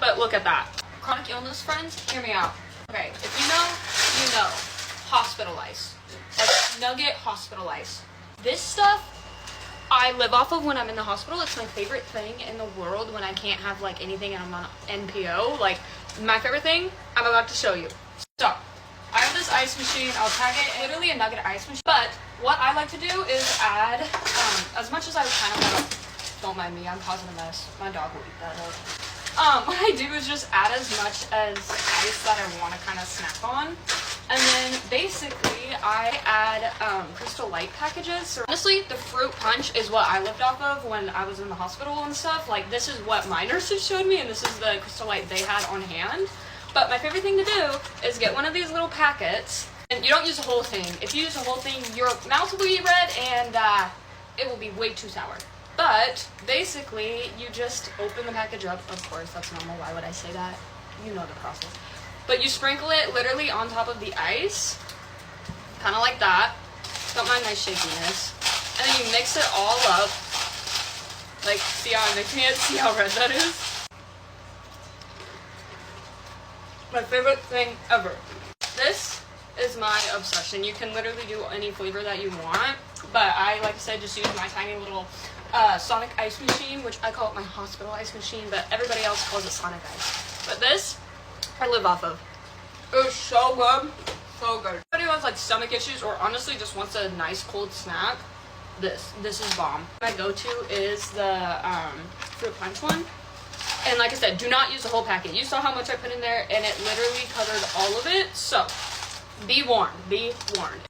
But look at that. Chronic illness, friends, hear me out. Okay, if you know, you know. Hospital ice. Like Nugget hospital ice. This stuff I live off of when I'm in the hospital. It's my favorite thing in the world when I can't have like anything and I'm on NPO. Like my favorite thing I'm about to show you. So I have this ice machine. I'll tag it. Literally a Nugget Ice machine. But what I like to do is add, as much as I kind of want to, don't mind me, I'm causing a mess. My dog will eat that up. What I do is just add as much as ice that I want to kind of snack on. And then basically I add Crystal Light packages. So honestly, the fruit punch is what I lived off of when I was in the hospital and stuff. Like this is what my nurses showed me and this is the Crystal Light they had on hand. But my favorite thing to do is get one of these little packets. And you don't use the whole thing. If you use the whole thing, your mouth will be red and it will be way too sour. But basically, you just open the package up. Of course, that's normal. Why would I say that? You know the process. But you sprinkle it literally on top of the ice. Kind of like that. Don't mind my shakiness. And then you mix it all up. Like, see how I'm mixing it? See how red that is? My favorite thing ever. This is my obsession. You can literally do any flavor that you want. But I, like I said, just use my tiny little Sonic ice machine, which I call it my hospital ice machine, but everybody else calls it Sonic ice. But this, I live off of. It's so good. So good. If anybody has like stomach issues or honestly just wants a nice cold snack, this is bomb. My go-to is the fruit punch one. And like I said, do not use the whole packet. You saw how much I put in there and it literally covered all of it. So be warned. Be warned.